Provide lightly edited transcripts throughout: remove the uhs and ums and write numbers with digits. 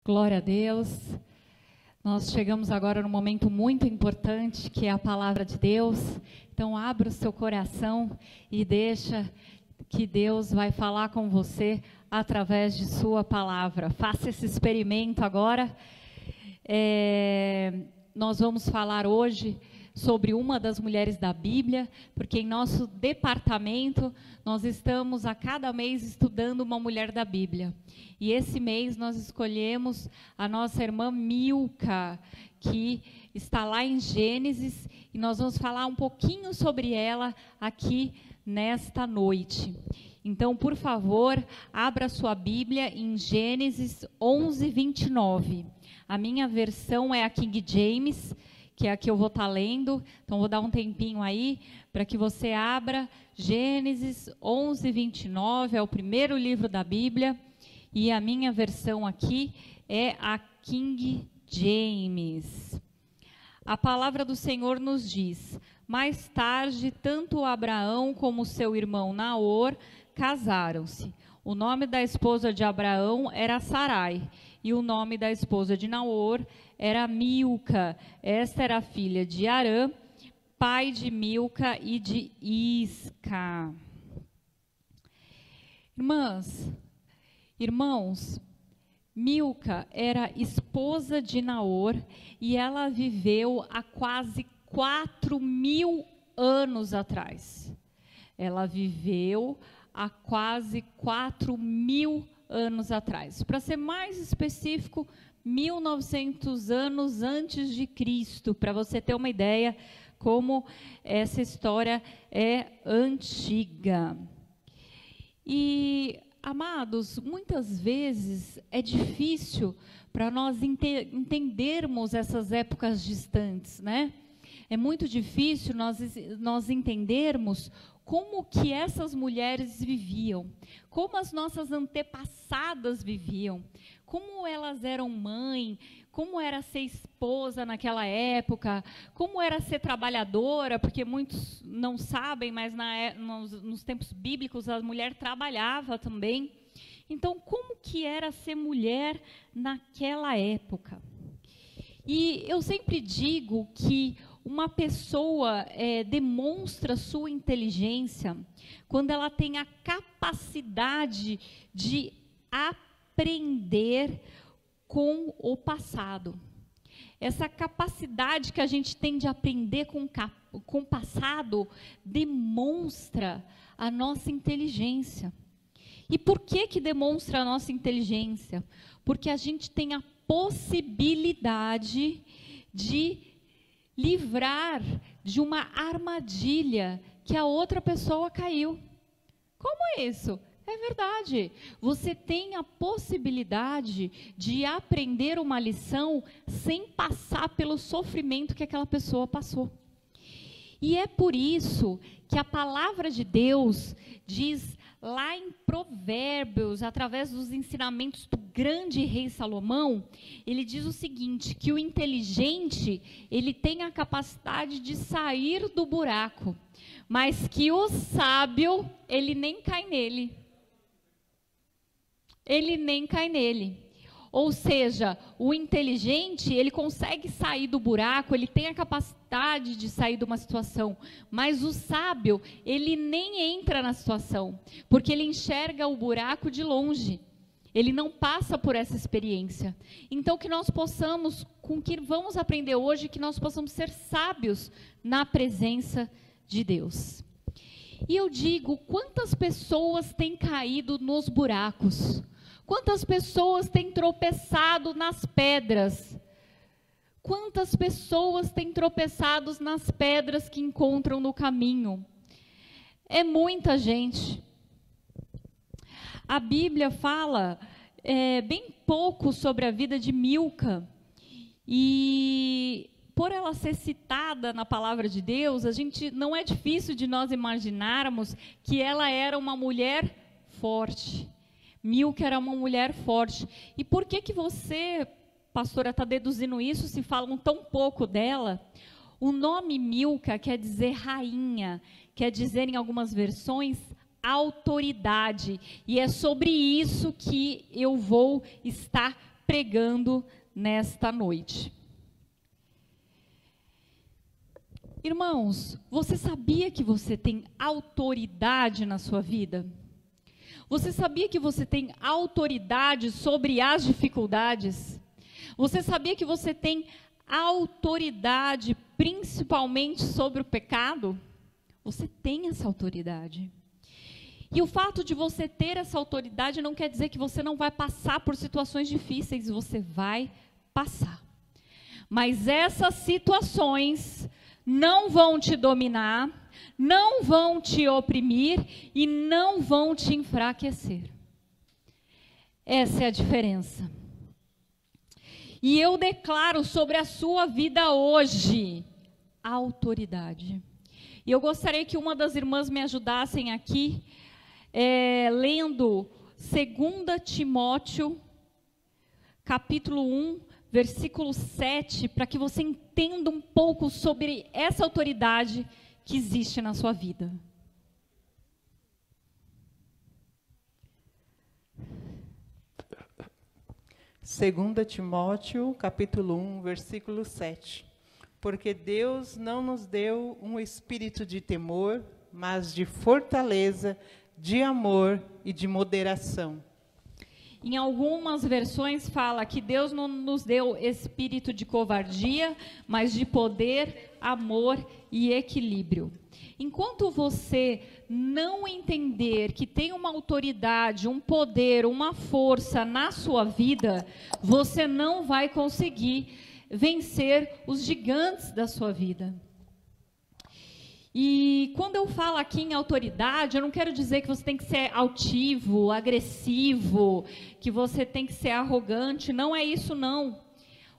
Glória a Deus. Nós chegamos agora num momento muito importante, que é a palavra de Deus. Então, abra o seu coração e deixa que Deus vai falar com você através de sua palavra. Faça esse experimento agora. Nós vamos falar hoje sobre uma das mulheres da Bíblia, porque em nosso departamento nós estamos a cada mês estudando uma mulher da Bíblia. E esse mês nós escolhemos a nossa irmã Milca, que está lá em Gênesis, e nós vamos falar um pouquinho sobre ela aqui nesta noite. Então, por favor, abra sua Bíblia em Gênesis 11:29. A minha versão é a King James, que é a que eu vou estar lendo. Então, vou dar um tempinho aí para que você abra Gênesis 11:29, é o primeiro livro da Bíblia, e a minha versão aqui é a King James. A palavra do Senhor nos diz: mais tarde, tanto Abraão como seu irmão Naor casaram-se. O nome da esposa de Abraão era Sarai, e o nome da esposa de Naor era Milca. Esta era filha de Arã, pai de Milca e de Isca. Irmãos, Milca era esposa de Naor e ela viveu há quase 4.000 anos atrás. Ela viveu há quase 4.000 anos atrás. Para ser mais específico, 1.900 anos antes de Cristo, para você ter uma ideia como essa história é antiga. E, amados, muitas vezes é difícil para nós entendermos essas épocas distantes, né? É muito difícil nós entendermos como que essas mulheres viviam, como as nossas antepassadas viviam, como elas eram mãe, como era ser esposa naquela época, como era ser trabalhadora, porque muitos não sabem, mas nos tempos bíblicos a mulher trabalhava também. Então, como que era ser mulher naquela época? E eu sempre digo que uma pessoa demonstra sua inteligência quando ela tem a capacidade de aprender com o passado. Essa capacidade que a gente tem de aprender com o passado demonstra a nossa inteligência. E por que demonstra a nossa inteligência? Porque a gente tem a possibilidade de livrar de uma armadilha que a outra pessoa caiu. Como é isso? É verdade. Você tem a possibilidade de aprender uma lição sem passar pelo sofrimento que aquela pessoa passou. E é por isso que a palavra de Deus diz lá em Provérbios, através dos ensinamentos do grande rei Salomão, ele diz o seguinte, que o inteligente, ele tem a capacidade de sair do buraco, mas que o sábio, ele nem cai nele. Ele nem cai nele. Ou seja, o inteligente, ele consegue sair do buraco, ele tem a capacidade de sair de uma situação, mas o sábio, ele nem entra na situação, porque ele enxerga o buraco de longe, ele não passa por essa experiência. Então, que nós possamos, com o que vamos aprender hoje, que nós possamos ser sábios na presença de Deus. E eu digo, quantas pessoas têm caído nos buracos? Quantas pessoas têm tropeçado nas pedras? Quantas pessoas têm tropeçado nas pedras que encontram no caminho? É muita gente. A Bíblia fala bem pouco sobre a vida de Milca. E por ela ser citada na palavra de Deus, não é difícil de nós imaginarmos que ela era uma mulher forte. Milca era uma mulher forte. E por que você, pastora, está deduzindo isso se falam tão pouco dela? O nome Milca quer dizer rainha, quer dizer em algumas versões autoridade. E é sobre isso que eu vou estar pregando nesta noite. Irmãos, você sabia que você tem autoridade na sua vida? Você sabia que você tem autoridade sobre as dificuldades? Você sabia que você tem autoridade principalmente sobre o pecado? Você tem essa autoridade. E o fato de você ter essa autoridade não quer dizer que você não vai passar por situações difíceis, você vai passar. Mas essas situações não vão te dominar, não vão te oprimir e não vão te enfraquecer. Essa é a diferença. E eu declaro sobre a sua vida hoje autoridade. E eu gostaria que uma das irmãs me ajudassem aqui, lendo 2 Timóteo, capítulo 1, versículo 7, para que você entenda um pouco sobre essa autoridade que existe na sua vida. Segunda Timóteo, capítulo 1, versículo 7. Porque Deus não nos deu um espírito de temor, mas de fortaleza, de amor e de moderação. Em algumas versões fala que Deus não nos deu espírito de covardia, mas de poder, amor e equilíbrio. Enquanto você não entender que tem uma autoridade, um poder, uma força na sua vida, você não vai conseguir vencer os gigantes da sua vida. E quando eu falo aqui em autoridade, eu não quero dizer que você tem que ser altivo, agressivo, que você tem que ser arrogante, não é isso não.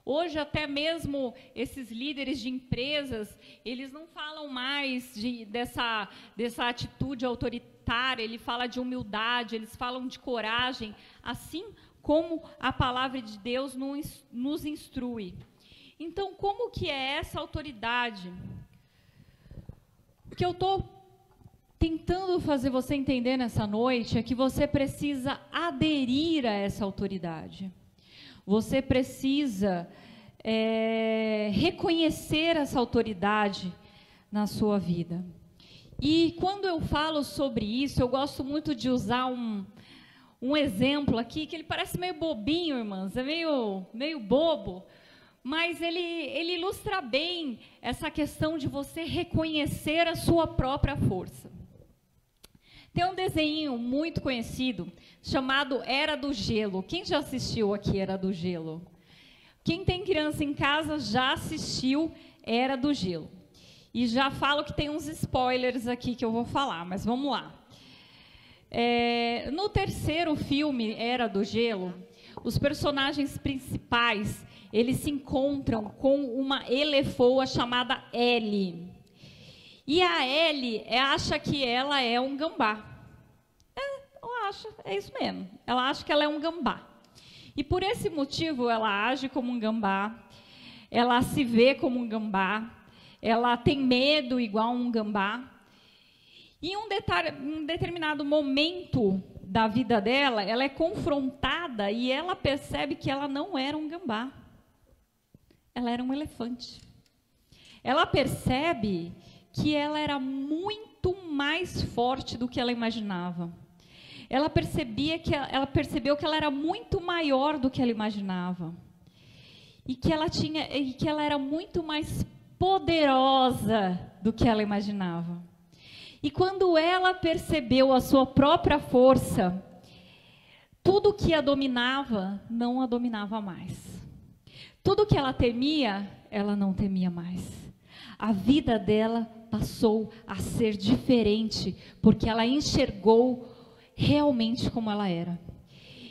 Hoje até mesmo esses líderes de empresas, eles não falam mais dessa atitude autoritária, ele fala de humildade, eles falam de coragem, assim como a palavra de Deus nos instrui. Então, como que é essa autoridade? O que eu estou tentando fazer você entender nessa noite é que você precisa aderir a essa autoridade. Você precisa reconhecer essa autoridade na sua vida. E quando eu falo sobre isso, eu gosto muito de usar um exemplo aqui, que ele parece meio bobinho, irmãs, é meio bobo, mas ele ilustra bem essa questão de você reconhecer a sua própria força. Tem um desenho muito conhecido, chamado Era do Gelo. Quem já assistiu aqui Era do Gelo? Quem tem criança em casa já assistiu Era do Gelo. E já falo que tem uns spoilers aqui que eu vou falar, mas vamos lá. No terceiro filme, Era do Gelo, os personagens principais, eles se encontram com uma elefoa chamada Ellie. E a Ellie acha que ela é um gambá. Ela acha, é isso mesmo. Ela acha que ela é um gambá. E por esse motivo ela age como um gambá, ela se vê como um gambá, ela tem medo igual um gambá. E em um determinado momento da vida dela, ela é confrontada e ela percebe que ela não era um gambá. Ela era um elefante. Ela percebe que ela era muito mais forte do que ela imaginava. Ela percebeu que ela era muito maior do que ela imaginava. E que ela era muito mais poderosa do que ela imaginava. E quando ela percebeu a sua própria força, tudo que a dominava, não a dominava mais. Tudo que ela temia, ela não temia mais. A vida dela passou a ser diferente, porque ela enxergou realmente como ela era.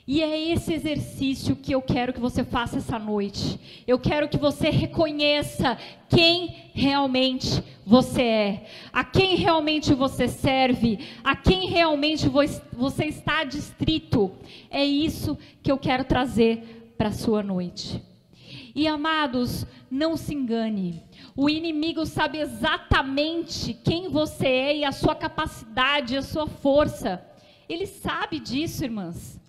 E é esse exercício que eu quero que você faça essa noite. Eu quero que você reconheça quem realmente você é, a quem realmente você serve, a quem realmente você está adstrito. É isso que eu quero trazer para a sua noite. E amados, não se engane. O inimigo sabe exatamente quem você é e a sua capacidade, a sua força. Ele sabe disso, irmãs.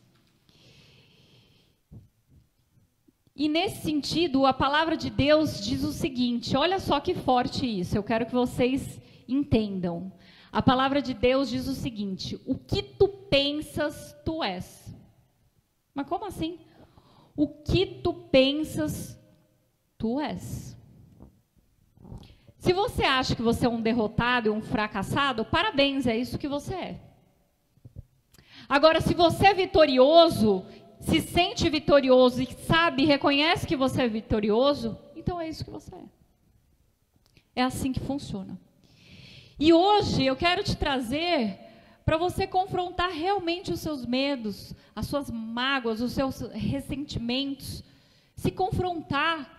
E nesse sentido, a palavra de Deus diz o seguinte, olha só que forte isso, eu quero que vocês entendam. A palavra de Deus diz o seguinte, o que tu pensas, tu és. Mas como assim? O que tu pensas, tu és. Se você acha que você é um derrotado e um fracassado, parabéns, é isso que você é. Agora, se você é vitorioso, se sente vitorioso e sabe, reconhece que você é vitorioso, então é isso que você é. É assim que funciona. E hoje eu quero te trazer para você confrontar realmente os seus medos, as suas mágoas, os seus ressentimentos, se confrontar.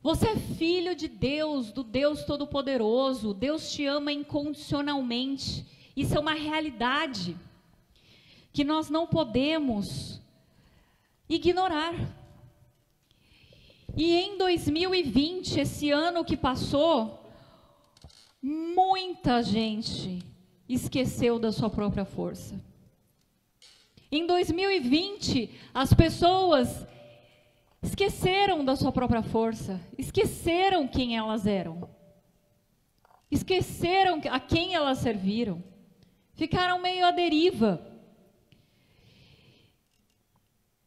Você é filho de Deus, do Deus Todo-Poderoso, Deus te ama incondicionalmente, isso é uma realidade que nós não podemos ignorar. E em 2020, esse ano que passou, muita gente esqueceu da sua própria força. Em 2020, as pessoas esqueceram da sua própria força, esqueceram quem elas eram, esqueceram a quem elas serviram, ficaram meio à deriva.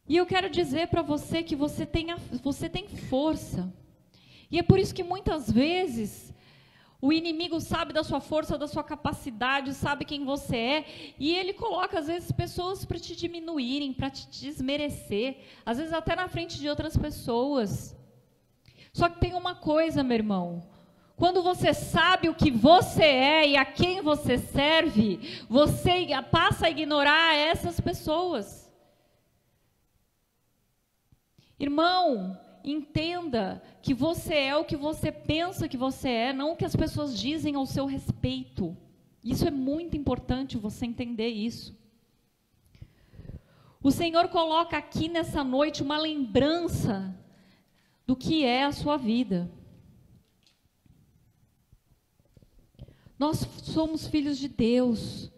E eu quero dizer para você que você tem força. E é por isso que muitas vezes o inimigo sabe da sua força, da sua capacidade, sabe quem você é, e ele coloca às vezes pessoas para te diminuírem, para te desmerecer, às vezes até na frente de outras pessoas. Só que tem uma coisa, meu irmão, quando você sabe o que você é e a quem você serve, você passa a ignorar essas pessoas. Irmão, entenda que você é o que você pensa que você é, não o que as pessoas dizem ao seu respeito. Isso é muito importante você entender isso. O Senhor coloca aqui nessa noite uma lembrança do que é a sua vida. Nós somos filhos de Deus,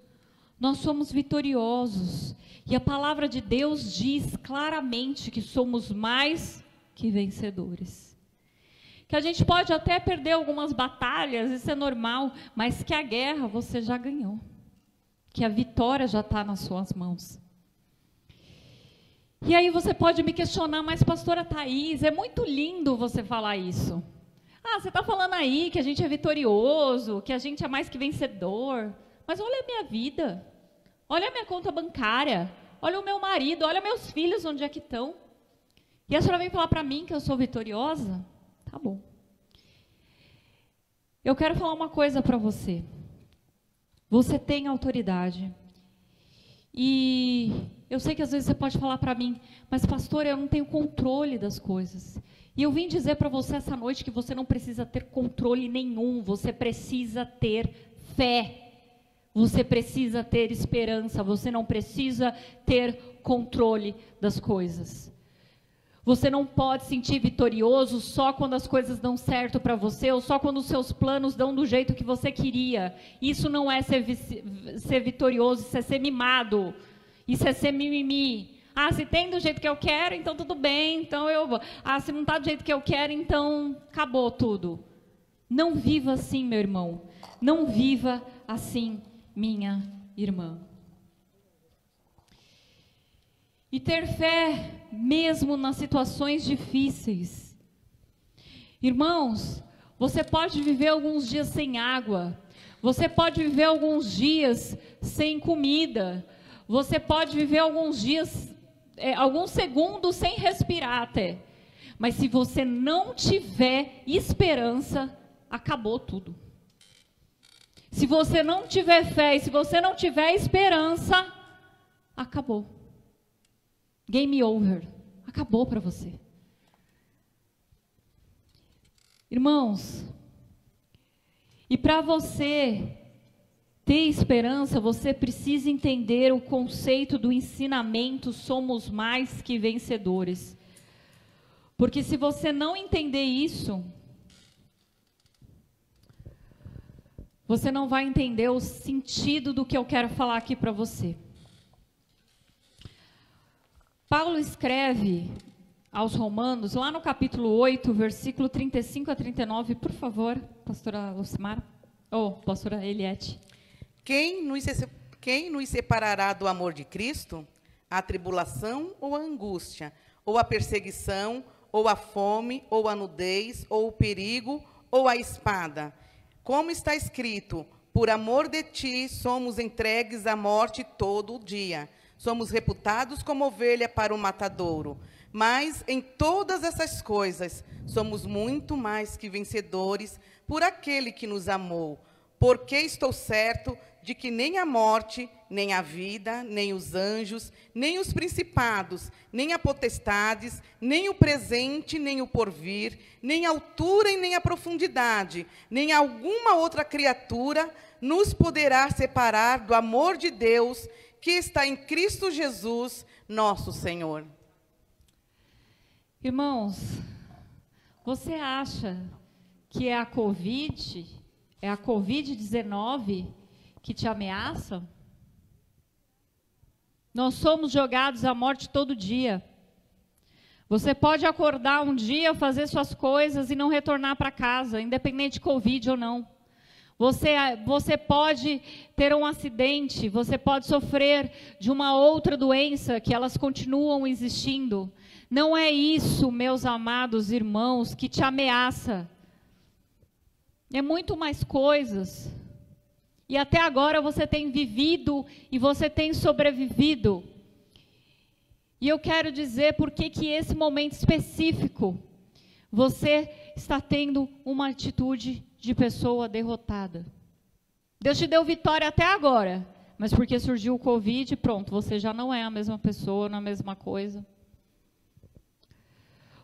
nós somos vitoriosos. E a palavra de Deus diz claramente que somos mais que vencedores. Que a gente pode até perder algumas batalhas, isso é normal, mas que a guerra você já ganhou. Que a vitória já está nas suas mãos. E aí você pode me questionar, mas pastora Thaís, é muito lindo você falar isso. Ah, você está falando aí que a gente é vitorioso, que a gente é mais que vencedor. Mas olha a minha vida. Olha a minha conta bancária, olha o meu marido, olha meus filhos, onde é que estão. E a senhora vem falar para mim que eu sou vitoriosa? Tá bom. Eu quero falar uma coisa para você. Você tem autoridade. E eu sei que às vezes você pode falar para mim, mas pastor, eu não tenho controle das coisas. E eu vim dizer para você essa noite que você não precisa ter controle nenhum, você precisa ter fé. Você precisa ter esperança, você não precisa ter controle das coisas. Você não pode se sentir vitorioso só quando as coisas dão certo para você, ou só quando os seus planos dão do jeito que você queria. Isso não é ser vitorioso, isso é ser mimado. Isso é ser mimimi. Ah, se tem do jeito que eu quero, então tudo bem, então eu vou. Ah, se não está do jeito que eu quero, então acabou tudo. Não viva assim, meu irmão. Não viva assim, minha irmã. E ter fé mesmo nas situações difíceis. Irmãos, você pode viver alguns dias sem água, você pode viver alguns dias sem comida, você pode viver alguns dias, alguns segundos sem respirar até. Mas se você não tiver esperança, acabou tudo. Se você não tiver fé e se você não tiver esperança, acabou. Game over. Acabou para você. Irmãos, e para você ter esperança, você precisa entender o conceito do ensinamento somos mais que vencedores. Porque se você não entender isso, você não vai entender o sentido do que eu quero falar aqui para você. Paulo escreve aos Romanos, lá no capítulo 8, versículo 35 a 39, por favor, pastora Lucimar, ou pastora Eliette. Quem nos separará do amor de Cristo? A tribulação ou a angústia, ou a perseguição, ou a fome, ou a nudez, ou o perigo, ou a espada? Como está escrito, por amor de ti somos entregues à morte todo o dia. Somos reputados como ovelha para o matadouro. Mas em todas essas coisas somos muito mais que vencedores por aquele que nos amou. Porque estou certo de que nem a morte, nem a vida, nem os anjos, nem os principados, nem a potestades, nem o presente, nem o porvir, nem a altura e nem a profundidade, nem alguma outra criatura nos poderá separar do amor de Deus que está em Cristo Jesus, nosso Senhor. Irmãos, você acha que é a Covid-19 que te ameaça? Nós somos jogados à morte todo dia. Você pode acordar um dia, fazer suas coisas e não retornar para casa, independente de Covid ou não. Você pode ter um acidente, você pode sofrer de uma outra doença, que elas continuam existindo. Não é isso, meus amados irmãos, que te ameaça. É muito mais coisas. E até agora você tem vivido e você tem sobrevivido. E eu quero dizer por que esse momento específico você está tendo uma atitude de pessoa derrotada. Deus te deu vitória até agora, mas porque surgiu o Covid, pronto, você já não é a mesma pessoa, não é a mesma coisa.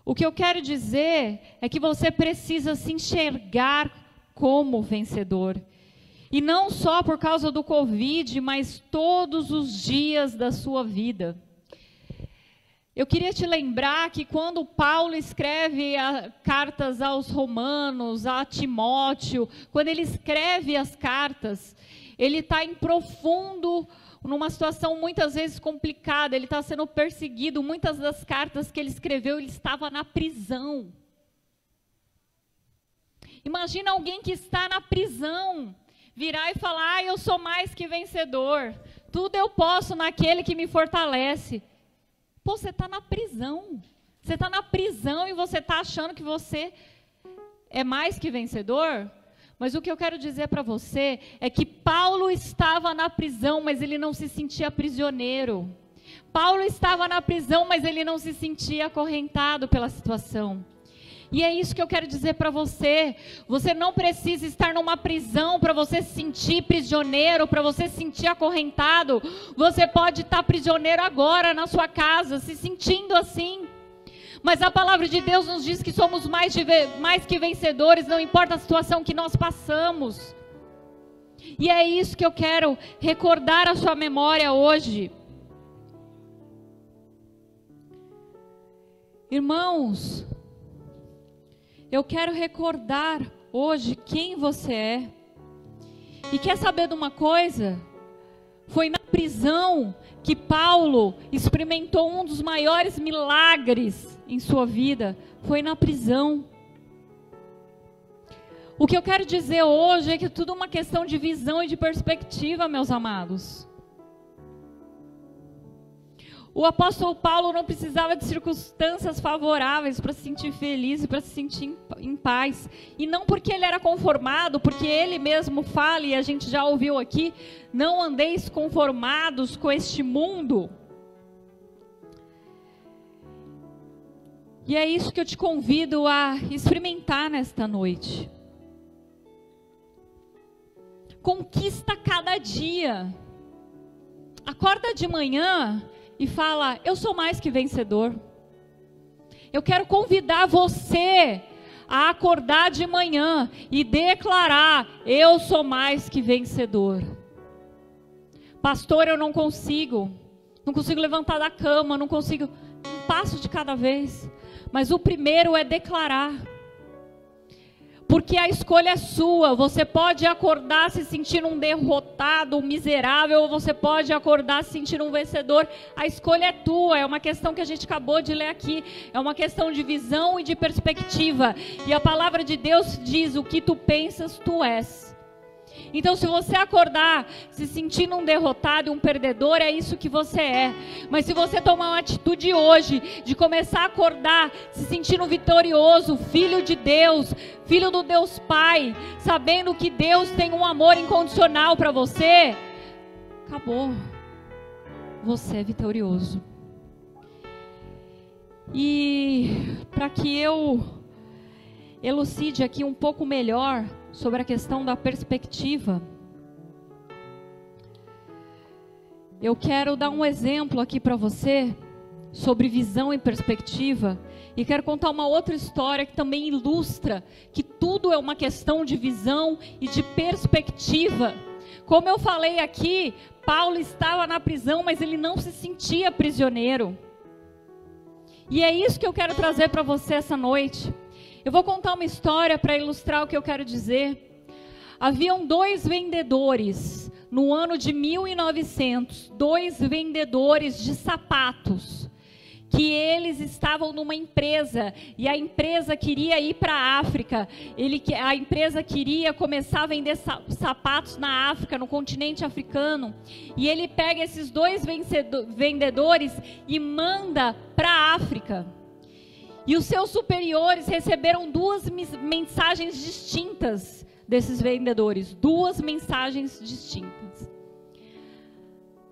O que eu quero dizer é que você precisa se enxergar como vencedor. E não só por causa do Covid, mas todos os dias da sua vida. Eu queria te lembrar que quando Paulo escreve cartas aos Romanos, a Timóteo, quando ele escreve as cartas, ele está em profundo, numa situação muitas vezes complicada, ele está sendo perseguido. Muitas das cartas que ele escreveu, ele estava na prisão. Imagina alguém que está na prisão virar e falar: eu sou mais que vencedor, tudo eu posso naquele que me fortalece. Pô, você está na prisão. Você está na prisão e você está achando que você é mais que vencedor? Mas o que eu quero dizer para você é que Paulo estava na prisão, mas ele não se sentia prisioneiro. Paulo estava na prisão, mas ele não se sentia acorrentado pela situação. E é isso que eu quero dizer para você. Você não precisa estar numa prisão para você se sentir prisioneiro, para você se sentir acorrentado. Você pode estar prisioneiro agora na sua casa, se sentindo assim. Mas a palavra de Deus nos diz que somos mais que vencedores, não importa a situação que nós passamos. E é isso que eu quero recordar a sua memória hoje. Irmãos, eu quero recordar hoje quem você é. E quer saber de uma coisa? Foi na prisão que Paulo experimentou um dos maiores milagres em sua vida. Foi na prisão. O que eu quero dizer hoje é que tudo é uma questão de visão e de perspectiva, meus amados. O apóstolo Paulo não precisava de circunstâncias favoráveis para se sentir feliz e para se sentir em paz. E não porque ele era conformado, porque ele mesmo fala, e a gente já ouviu aqui: não andeis conformados com este mundo. E é isso que eu te convido a experimentar nesta noite. Conquista cada dia. Acorda de manhã e fala: eu sou mais que vencedor. Eu quero convidar você a acordar de manhã e declarar: eu sou mais que vencedor. Pastor, eu não consigo levantar da cama, não consigo, um passo de cada vez. Mas o primeiro é declarar. porque a escolha é sua. Você pode acordar se sentindo um derrotado, um miserável, ou você pode acordar se sentindo um vencedor. A escolha é tua, é uma questão que a gente acabou de ler aqui. É uma questão de visão e de perspectiva. E a palavra de Deus diz: o que tu pensas, tu és. Então, se você acordar se sentindo um derrotado e um perdedor, é isso que você é. Mas se você tomar uma atitude hoje, de começar a acordar se sentindo vitorioso, filho de Deus, filho do Deus Pai, sabendo que Deus tem um amor incondicional para você, acabou. Você é vitorioso. E para que eu elucide aqui um pouco melhor sobre a questão da perspectiva, eu quero dar um exemplo aqui para você sobre visão e perspectiva, e quero contar uma outra história que também ilustra que tudo é uma questão de visão e de perspectiva. Como eu falei aqui, Paulo estava na prisão, mas ele não se sentia prisioneiro. E é isso que eu quero trazer para você essa noite. Eu vou contar uma história para ilustrar o que eu quero dizer. Haviam 2 vendedores, no ano de 1900, 2 vendedores de sapatos, que eles estavam numa empresa, e a empresa queria ir para a África. A empresa queria começar a vender sapatos na África, no continente africano. E ele pega esses 2 vendedores e manda para a África. E os seus superiores receberam 2 mensagens distintas desses vendedores. 2 mensagens distintas.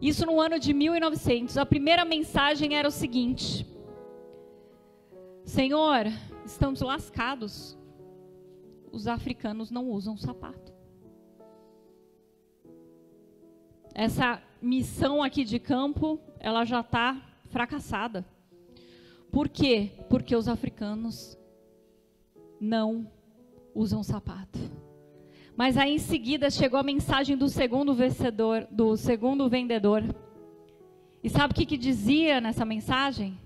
Isso no ano de 1900. A primeira mensagem era o seguinte: Senhor, estamos lascados. Os africanos não usam sapato. Essa missão aqui de campo, ela já está fracassada. Por quê? Porque os africanos não usam sapato. Mas aí em seguida chegou a mensagem do segundo vendedor. E sabe o que dizia nessa mensagem?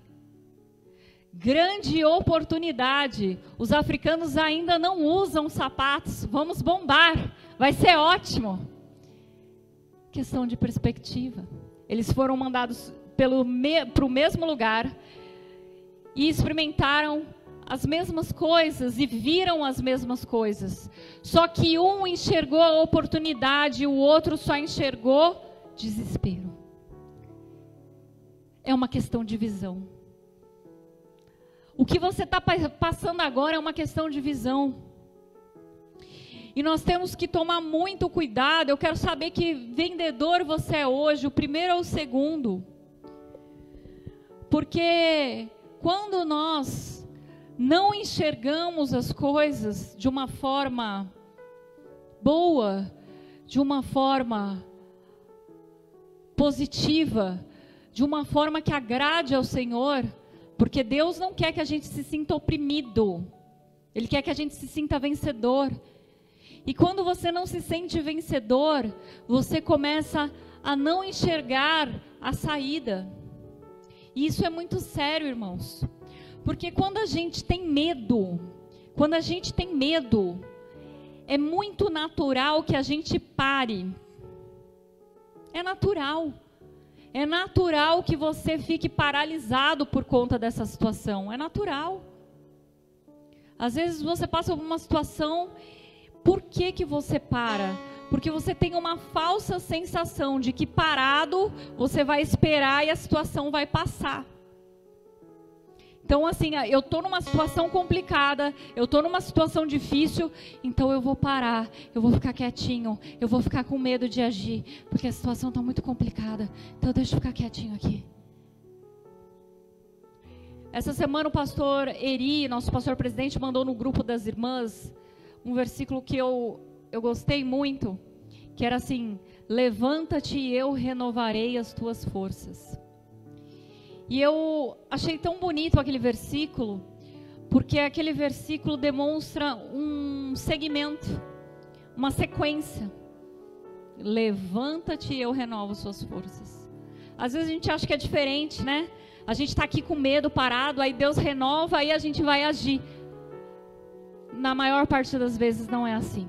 Grande oportunidade. Os africanos ainda não usam sapatos. Vamos bombar. Vai ser ótimo. Questão de perspectiva. Eles foram mandados para o mesmo lugar e experimentaram as mesmas coisas e viram as mesmas coisas. Só que um enxergou a oportunidade e o outro só enxergou desespero. É uma questão de visão. O que você está passando agora é uma questão de visão. E nós temos que tomar muito cuidado. Eu quero saber que vendedor você é hoje, o primeiro ou o segundo. Porque quando nós não enxergamos as coisas de uma forma boa, de uma forma positiva, de uma forma que agrade ao Senhor, porque Deus não quer que a gente se sinta oprimido, Ele quer que a gente se sinta vencedor. E quando você não se sente vencedor, você começa a não enxergar a saída. E isso é muito sério, irmãos. Porque quando a gente tem medo, é muito natural que a gente pare. É natural. É natural que você fique paralisado por conta dessa situação. É natural. Às vezes você passa por uma situação, por que você para? Porque você tem uma falsa sensação de que parado você vai esperar e a situação vai passar. Então assim, eu estou numa situação complicada, eu estou numa situação difícil, então eu vou parar, eu vou ficar quietinho, eu vou ficar com medo de agir, porque a situação está muito complicada, então deixa eu ficar quietinho aqui. Essa semana o pastor Eri, nosso pastor presidente, mandou no grupo das irmãs um versículo que eu gostei muito, que era assim: levanta-te e eu renovarei as tuas forças. E eu achei tão bonito aquele versículo, porque aquele versículo demonstra um segmento, uma sequência. Levanta-te e eu renovo suas forças. Às vezes a gente acha que é diferente, né? A gente está aqui com medo, parado, aí Deus renova, aí a gente vai agir. na maior parte das vezes não é assim.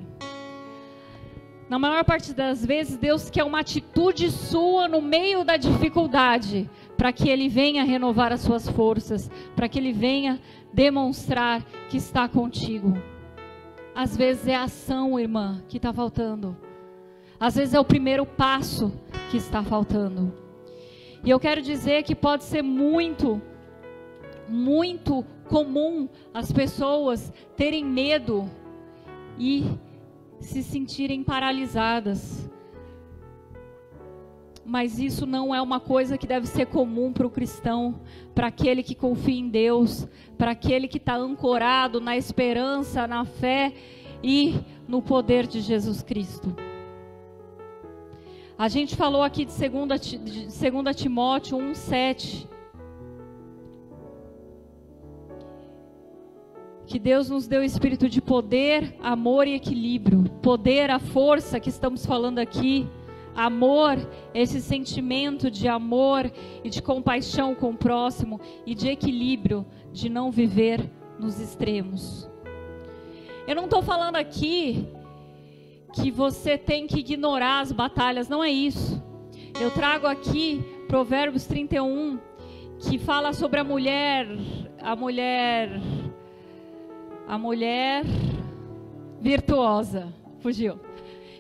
Na maior parte das vezes, Deus quer uma atitude sua no meio da dificuldade, para que Ele venha renovar as suas forças, para que Ele venha demonstrar que está contigo. Às vezes é a ação, irmã, que está faltando. Às vezes é o primeiro passo que está faltando. E eu quero dizer que pode ser muito comum as pessoas terem medo e se sentirem paralisadas. Mas isso não é uma coisa que deve ser comum para o cristão, para aquele que confia em Deus, para aquele que está ancorado na esperança, na fé e no poder de Jesus Cristo. A gente falou aqui de 2 Timóteo 1:7. Que Deus nos deu espírito de poder, amor e equilíbrio. Poder, a força que estamos falando aqui. Amor, esse sentimento de amor e de compaixão com o próximo. E de equilíbrio, de não viver nos extremos. Eu não estou falando aqui que você tem que ignorar as batalhas, não é isso. Eu trago aqui Provérbios 31, que fala sobre a mulher virtuosa, fugiu.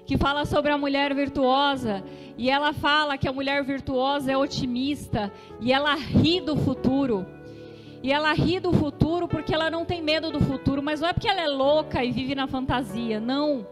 Que fala sobre a mulher virtuosa, e ela fala que a mulher virtuosa é otimista, e ela ri do futuro. E ela ri do futuro porque ela não tem medo do futuro, mas não é porque ela é louca e vive na fantasia, não.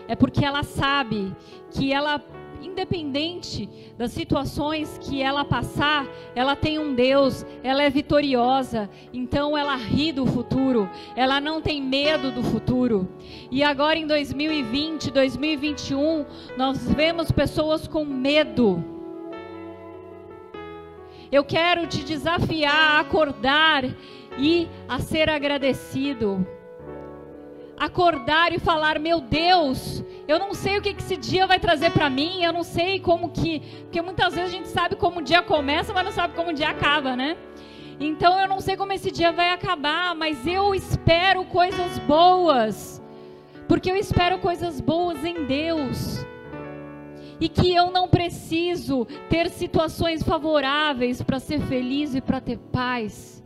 É porque ela sabe que ela, independente das situações que ela passar, ela tem um Deus, ela é vitoriosa, então ela ri do futuro, ela não tem medo do futuro. E agora em 2020, 2021, nós vemos pessoas com medo. Eu quero te desafiar a acordar e a ser agradecido. Acordar e falar, meu Deus, eu não sei o que esse dia vai trazer para mim, eu não sei como que... Porque muitas vezes a gente sabe como o dia começa, mas não sabe como o dia acaba, né? Então eu não sei como esse dia vai acabar, mas eu espero coisas boas. Porque eu espero coisas boas em Deus. E que eu não preciso ter situações favoráveis para ser feliz e para ter paz.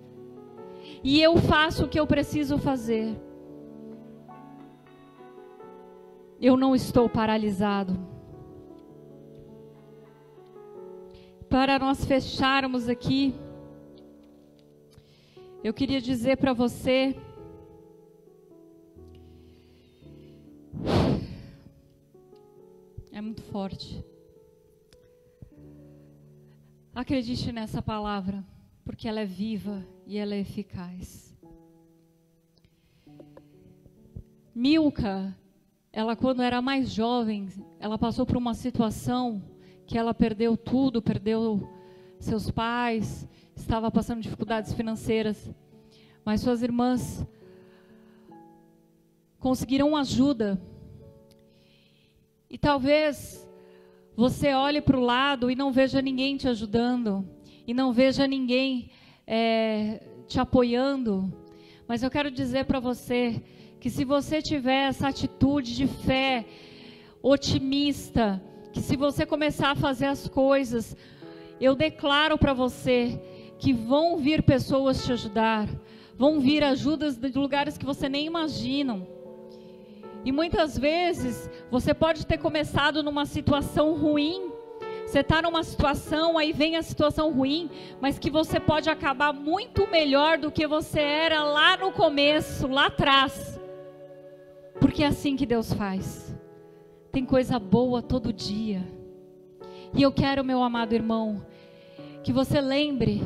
E eu faço o que eu preciso fazer. Eu não estou paralisado. Para nós fecharmos aqui, eu queria dizer para você, é muito forte. Acredite nessa palavra, porque ela é viva e ela é eficaz. Milca, ela quando era mais jovem, ela passou por uma situação que ela perdeu tudo, perdeu seus pais, estava passando dificuldades financeiras, mas suas irmãs conseguiram ajuda. E talvez você olhe para o lado e não veja ninguém te ajudando, e não veja ninguém te apoiando, mas eu quero dizer para você, que se você tiver essa atitude de fé, otimista, que se você começar a fazer as coisas, eu declaro para você que vão vir pessoas te ajudar, vão vir ajudas de lugares que você nem imagina. E muitas vezes, você pode ter começado numa situação ruim, você está numa situação, aí vem a situação ruim, mas que você pode acabar muito melhor do que você era lá no começo, lá atrás. Porque é assim que Deus faz. Tem coisa boa todo dia. E eu quero, meu amado irmão, que você lembre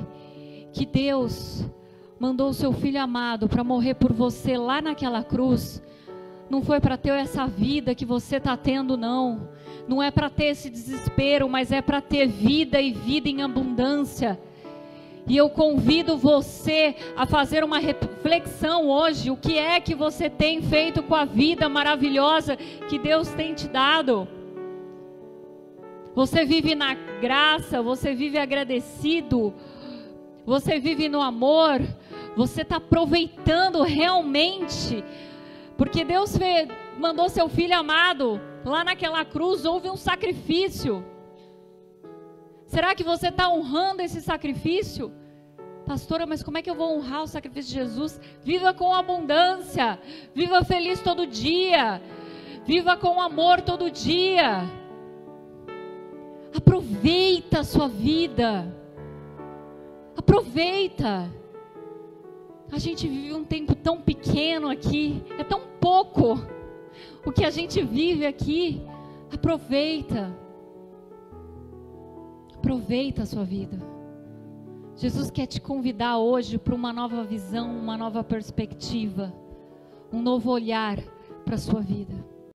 que Deus mandou o seu Filho amado para morrer por você lá naquela cruz. Não foi para ter essa vida que você está tendo, não. Não é para ter esse desespero, mas é para ter vida e vida em abundância. E eu convido você a fazer uma reflexão hoje. O que é que você tem feito com a vida maravilhosa que Deus tem te dado? Você vive na graça, você vive agradecido, você vive no amor, você está aproveitando realmente Porque Deus mandou seu Filho amado, lá naquela cruz houve um sacrifício. Será que você está honrando esse sacrifício? Pastora, mas como é que eu vou honrar o sacrifício de Jesus? Viva com abundância, viva feliz todo dia, viva com amor todo dia. Aproveita a sua vida, aproveita. A gente vive um tempo tão pequeno aqui, é tão pouco o que a gente vive aqui. Aproveita a sua vida. Jesus quer te convidar hoje para uma nova visão, uma nova perspectiva, um novo olhar para a sua vida.